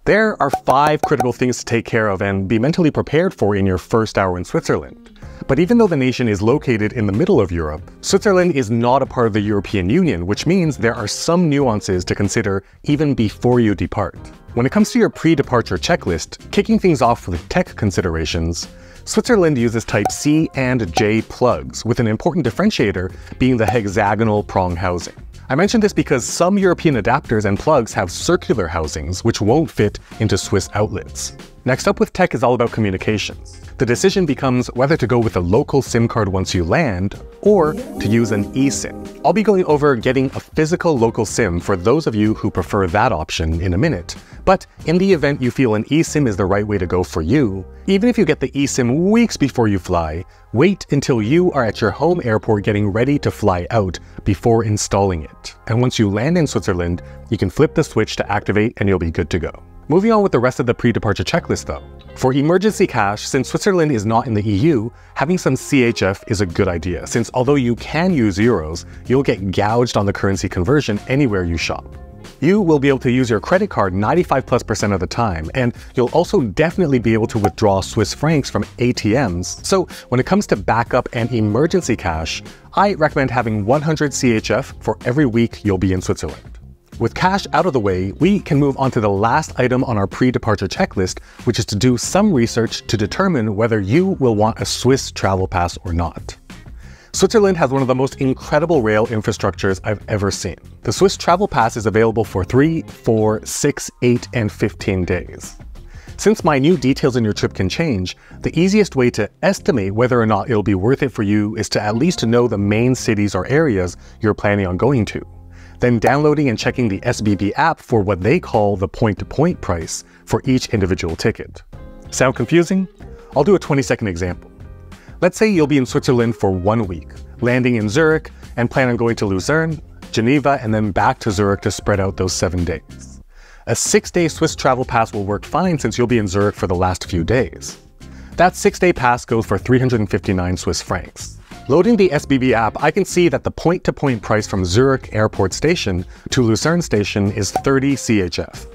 There are 5 critical things to take care of and be mentally prepared for in your first hour in Switzerland. But even though the nation is located in the middle of Europe, Switzerland is not a part of the European Union, which means there are some nuances to consider even before you depart. When it comes to your pre-departure checklist, kicking things off with tech considerations, Switzerland uses Type C and J plugs, with an important differentiator being the hexagonal prong housing. I mention this because some European adapters and plugs have circular housings, which won't fit into Swiss outlets. Next up with tech is all about communications. The decision becomes whether to go with a local SIM card once you land, or to use an eSIM. I'll be going over getting a physical local SIM for those of you who prefer that option in a minute, but in the event you feel an eSIM is the right way to go for you, even if you get the eSIM weeks before you fly, wait until you are at your home airport getting ready to fly out before installing it. And once you land in Switzerland, you can flip the switch to activate and you'll be good to go. Moving on with the rest of the pre-departure checklist though. For emergency cash, since Switzerland is not in the EU, having some CHF is a good idea, since although you can use euros, you'll get gouged on the currency conversion anywhere you shop. You will be able to use your credit card 95+% of the time, and you'll also definitely be able to withdraw Swiss francs from ATMs. So when it comes to backup and emergency cash, I recommend having 100 CHF for every week you'll be in Switzerland. With cash out of the way, we can move on to the last item on our pre-departure checklist, which is to do some research to determine whether you will want a Swiss travel pass or not. Switzerland has one of the most incredible rail infrastructures I've ever seen. The Swiss Travel Pass is available for 3, 4, 6, 8, and 15 days. Since my new details in your trip can change, the easiest way to estimate whether or not it'll be worth it for you is to at least know the main cities or areas you're planning on going to. Then downloading and checking the SBB app for what they call the point-to-point price for each individual ticket. Sound confusing? I'll do a 20-second example. Let's say you'll be in Switzerland for 1 week, landing in Zurich and plan on going to Lucerne, Geneva, and then back to Zurich to spread out those 7 days. A 6-day Swiss travel pass will work fine since you'll be in Zurich for the last few days. That 6-day pass goes for 359 Swiss francs. Loading the SBB app, I can see that the point-to-point price from Zurich Airport Station to Lucerne Station is 30 CHF.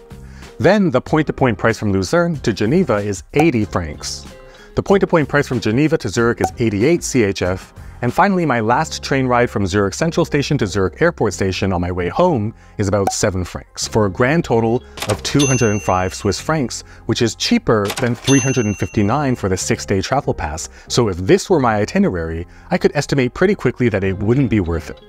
Then the point-to-point price from Lucerne to Geneva is 80 francs. The point-to-point price from Geneva to Zurich is 88 CHF, and finally my last train ride from Zurich Central Station to Zurich Airport Station on my way home is about 7 francs, for a grand total of 205 Swiss francs, which is cheaper than 359 for the 6-day travel pass, so if this were my itinerary, I could estimate pretty quickly that it wouldn't be worth it.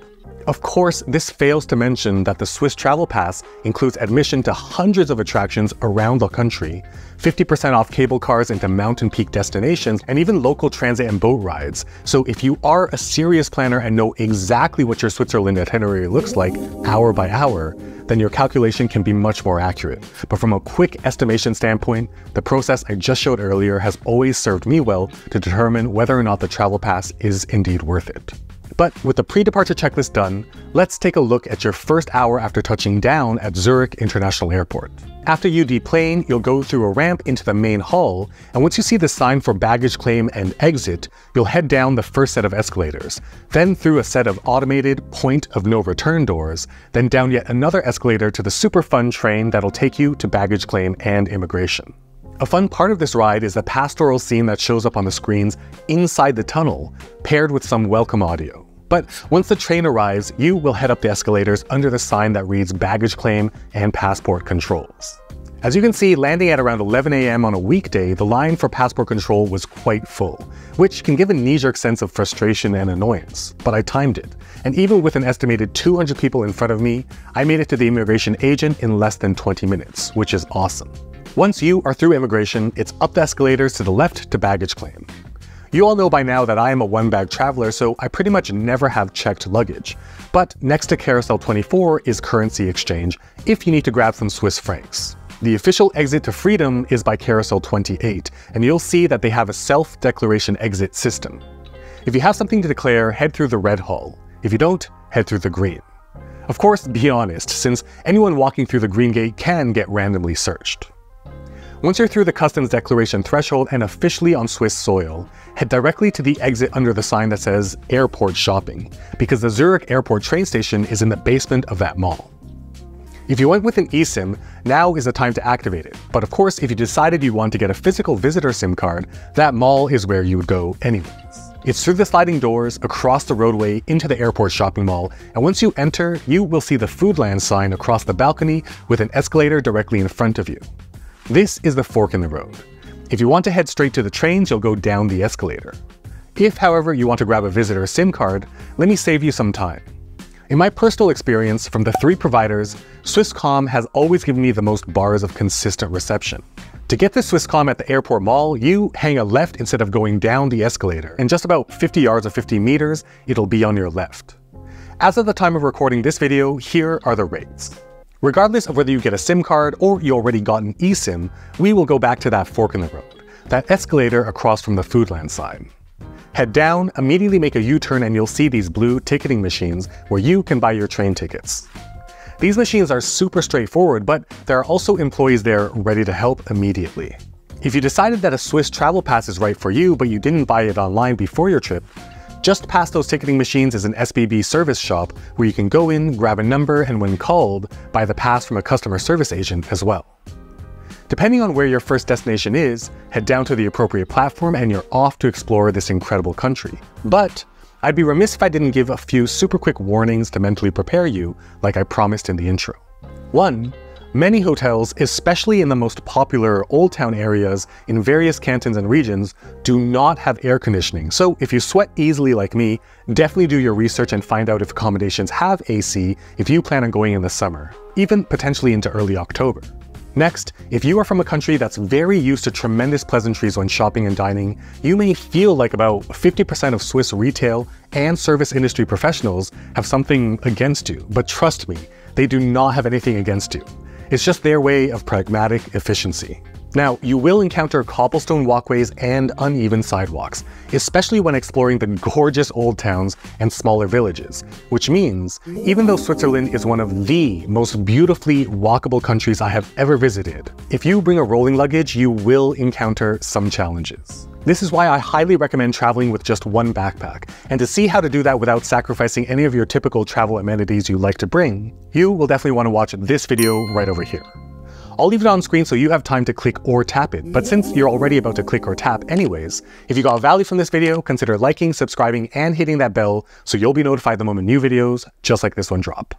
Of course, this fails to mention that the Swiss Travel Pass includes admission to hundreds of attractions around the country, 50% off cable cars into mountain peak destinations, and even local transit and boat rides. So if you are a serious planner and know exactly what your Switzerland itinerary looks like hour by hour, then your calculation can be much more accurate. But from a quick estimation standpoint, the process I just showed earlier has always served me well to determine whether or not the travel pass is indeed worth it. But with the pre-departure checklist done, let's take a look at your first hour after touching down at Zurich International Airport. After you deplane, you'll go through a ramp into the main hall, and once you see the sign for baggage claim and exit, you'll head down the first set of escalators, then through a set of automated point-of-no-return doors, then down yet another escalator to the super fun train that'll take you to baggage claim and immigration. A fun part of this ride is the pastoral scene that shows up on the screens inside the tunnel, paired with some welcome audio. But once the train arrives, you will head up the escalators under the sign that reads baggage claim and passport controls. As you can see, landing at around 11 AM on a weekday, the line for passport control was quite full, which can give a knee-jerk sense of frustration and annoyance, but I timed it. And even with an estimated 200 people in front of me, I made it to the immigration agent in less than 20 minutes, which is awesome. Once you are through immigration, it's up the escalators to the left to baggage claim. You all know by now that I am a one-bag traveler, so I pretty much never have checked luggage. But next to Carousel 24 is currency exchange, if you need to grab some Swiss francs. The official exit to freedom is by Carousel 28, and you'll see that they have a self-declaration exit system. If you have something to declare, head through the red hall. If you don't, head through the green. Of course, be honest, since anyone walking through the green gate can get randomly searched. Once you're through the customs declaration threshold and officially on Swiss soil, head directly to the exit under the sign that says Airport Shopping, because the Zurich Airport train station is in the basement of that mall. If you went with an eSIM, now is the time to activate it. But of course, if you decided you want to get a physical visitor SIM card, that mall is where you would go anyways. It's through the sliding doors, across the roadway, into the airport shopping mall, and once you enter, you will see the Foodland sign across the balcony with an escalator directly in front of you. This is the fork in the road. If you want to head straight to the trains, you'll go down the escalator. If, however, you want to grab a visitor SIM card, let me save you some time. In my personal experience, from the 3 providers, Swisscom has always given me the most bars of consistent reception. To get to Swisscom at the airport mall, you hang a left instead of going down the escalator, and just about 50 yards or 50 meters, it'll be on your left. As of the time of recording this video, here are the rates. Regardless of whether you get a SIM card or you already got an eSIM, we will go back to that fork in the road, that escalator across from the Foodland sign. Head down, immediately make a U-turn, and you'll see these blue ticketing machines where you can buy your train tickets. These machines are super straightforward, but there are also employees there ready to help immediately. If you decided that a Swiss travel pass is right for you, but you didn't buy it online before your trip, just past those ticketing machines is an SBB service shop where you can go in, grab a number, and when called, buy the pass from a customer service agent as well. Depending on where your first destination is, head down to the appropriate platform and you're off to explore this incredible country. But I'd be remiss if I didn't give a few super quick warnings to mentally prepare you, like I promised in the intro. 1. Many hotels, especially in the most popular Old Town areas in various cantons and regions, do not have air conditioning. So if you sweat easily like me, definitely do your research and find out if accommodations have AC if you plan on going in the summer, even potentially into early October. Next, if you are from a country that's very used to tremendous pleasantries when shopping and dining, you may feel like about 50% of Swiss retail and service industry professionals have something against you, but trust me, they do not have anything against you. It's just their way of pragmatic efficiency. Now, you will encounter cobblestone walkways and uneven sidewalks, especially when exploring the gorgeous old towns and smaller villages, which means, even though Switzerland is one of the most beautifully walkable countries I have ever visited, if you bring a rolling luggage, you will encounter some challenges. This is why I highly recommend traveling with just one backpack, and to see how to do that without sacrificing any of your typical travel amenities you like to bring, you will definitely want to watch this video right over here. I'll leave it on screen so you have time to click or tap it, but since you're already about to click or tap anyways, if you got value from this video, consider liking, subscribing, and hitting that bell so you'll be notified the moment new videos just like this one drop.